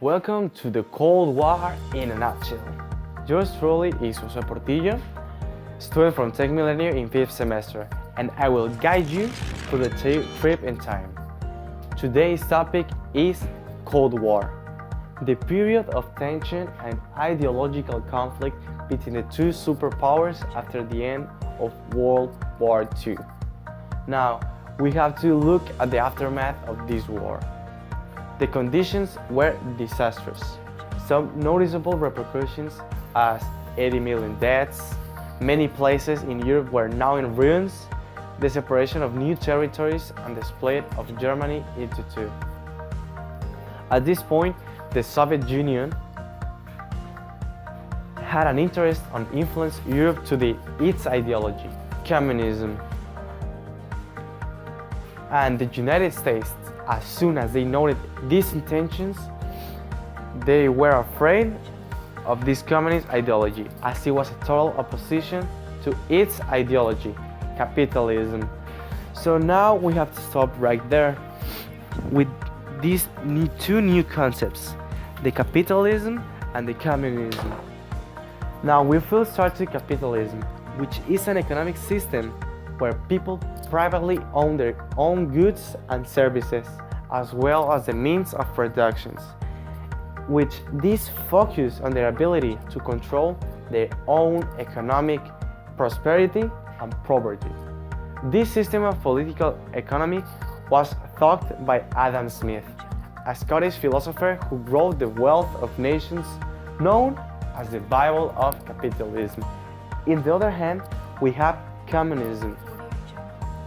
Welcome to the Cold War in a nutshell. Yours truly is Jose Portillo, student from Tech Millennium in 5th semester, and I will guide you through the trip in time. Today's topic is Cold War, the period of tension and ideological conflict between the two superpowers after the end of World War II. Now, we have to look at the aftermath of this war. The conditions were disastrous. Some noticeable repercussions as 80 million deaths, many places in Europe were now in ruins, the separation of new territories and the split of Germany into two. At this point, the Soviet Union had an interest on influence Europe to its ideology, communism. And the United States, as soon as they noted these intentions, they were afraid of this communist ideology, as it was a total opposition to its ideology, capitalism. So now we have to stop right there with these two new concepts, the capitalism and the communism. Now we will start with capitalism, which is an economic system where people privately own their own goods and services, as well as the means of productions, which these focus on their ability to control their own economic prosperity and poverty. This system of political economy was thought by Adam Smith, a Scottish philosopher who wrote The Wealth of Nations, known as the Bible of Capitalism. On the other hand, we have communism,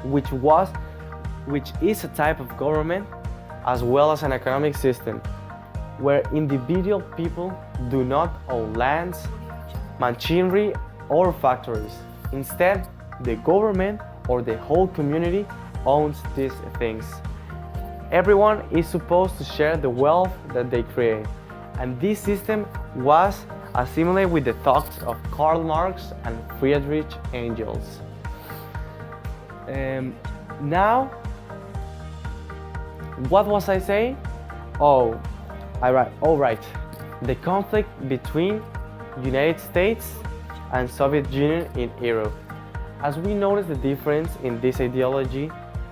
which is a type of government as well as an economic system where individual people do not own lands, machinery, or factories. Instead, the government or the whole community owns these things. Everyone is supposed to share the wealth that they create, and this system was assimilated with the thoughts of Karl Marx and Friedrich Engels. Now, what was I saying? All right. The conflict between United States and Soviet Union in Europe. As we notice the difference in this ideology,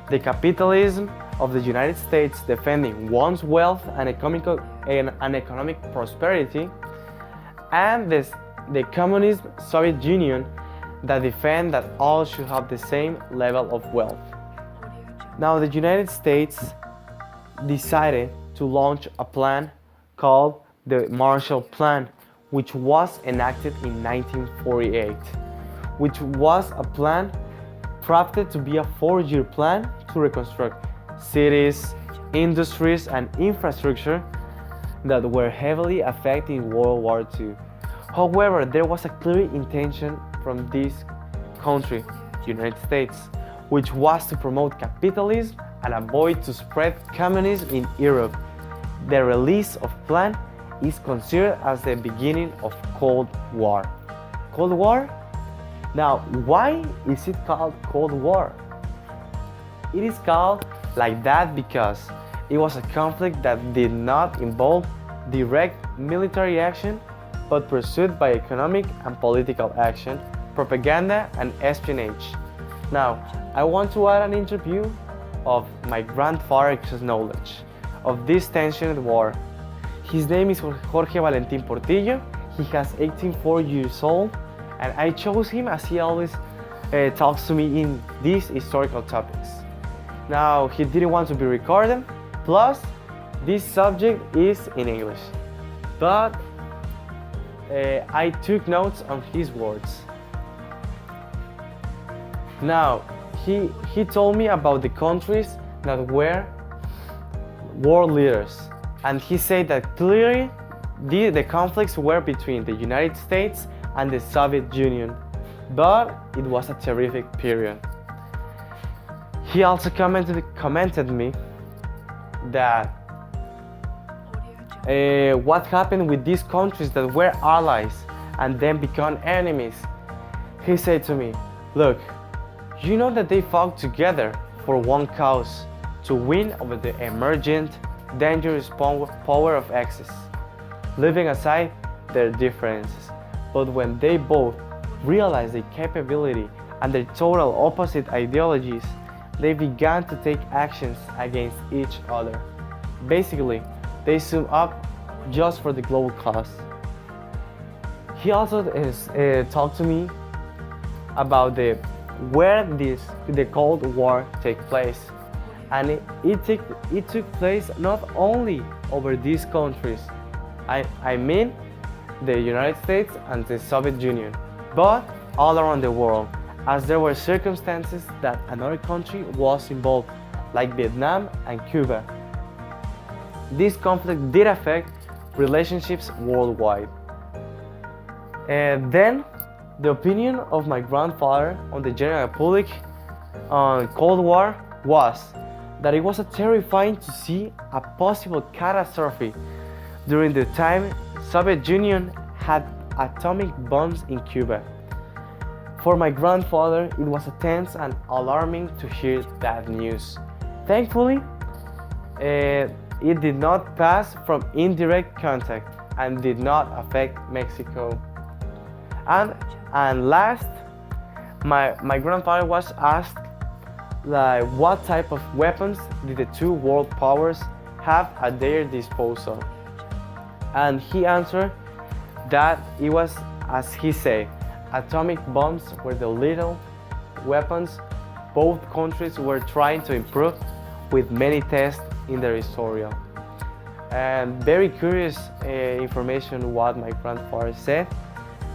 the capitalism of the United States defending one's wealth and economic prosperity, and the communist Soviet Union that defend that all should have the same level of wealth. Now, the United States decided to launch a plan called the Marshall Plan, which was enacted in 1948, which was a plan crafted to be a 4-year plan to reconstruct cities, industries, and infrastructure that were heavily affected in World War II. However, there was a clear intention from this country, United States, which was to promote capitalism and avoid to spread communism in Europe. The release of plan is considered as the beginning of Cold War. Cold War? Now, why is it called Cold War? It is called like that because it was a conflict that did not involve direct military action, but pursued by economic and political action, propaganda, and espionage. Now, I want to add an interview of my grandfather's knowledge of this tensioned war. His name is Jorge Valentín Portillo. He has 84 years old, and I chose him as he always talks to me in these historical topics. Now, he didn't want to be recorded, plus this subject is in English, but I took notes on his words. Now, he told me about the countries that were world leaders, and he said that clearly the conflicts were between the United States and the Soviet Union, but it was a terrific period. He also commented me that what happened with these countries that were allies and then become enemies. He said to me, look, you know that they fought together for one cause, to win over the emergent dangerous power of Axis, leaving aside their differences. But when they both realized their capability and their total opposite ideologies, they began to take actions against each other. Basically, they sum up just for the global cause. He also talked to me about where the Cold War took place, and it took place not only over these countries, I mean the United States and the Soviet Union, but all around the world, as there were circumstances that another country was involved, like Vietnam and Cuba. This conflict did affect relationships worldwide. And then, the opinion of my grandfather on the general public on Cold War was that it was terrifying to see a possible catastrophe during the time Soviet Union had atomic bombs in Cuba. For my grandfather, it was tense and alarming to hear that news. Thankfully, it did not pass from indirect contact and did not affect Mexico. And last, my grandfather was asked like what type of weapons did the two world powers have at their disposal, and he answered that it was, as he said, atomic bombs were the little weapons both countries were trying to improve with many tests in their historial. And very curious information what my grandfather said.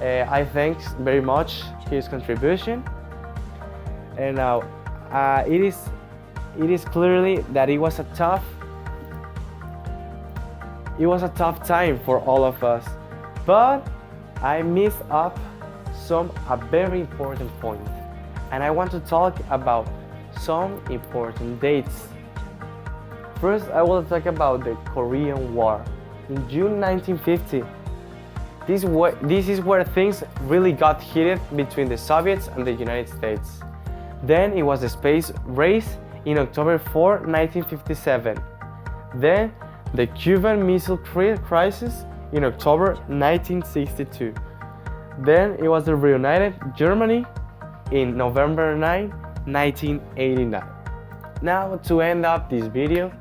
I thank very much his contribution, and now it is clearly that it was a tough time for all of us, but I missed up a very important point, and I want to talk about some important dates. First, I will talk about the Korean War in June 1950. This is where things really got heated between the Soviets and the United States. Then it was the space race in October 4, 1957. Then the Cuban Missile Crisis in October 1962. Then it was the reunited Germany in November 9, 1989. Now, to end up this video,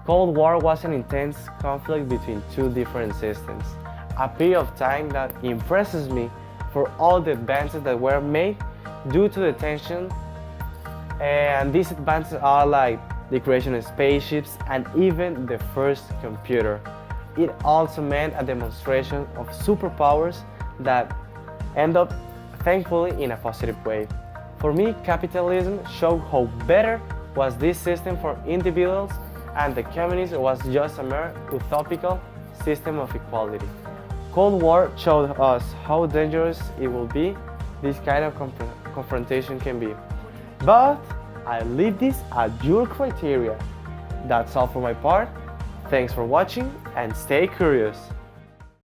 Cold War was an intense conflict between two different systems. A period of time that impresses me for all the advances that were made due to the tension, and these advances are like the creation of spaceships and even the first computer. It also meant a demonstration of superpowers that end up thankfully in a positive way. For me, capitalism showed how better was this system for individuals, and the communism was just a mere utopical system of equality. Cold War showed us how dangerous it will be, this kind of confrontation can be. But I leave this at your criteria. That's all for my part. Thanks for watching and stay curious.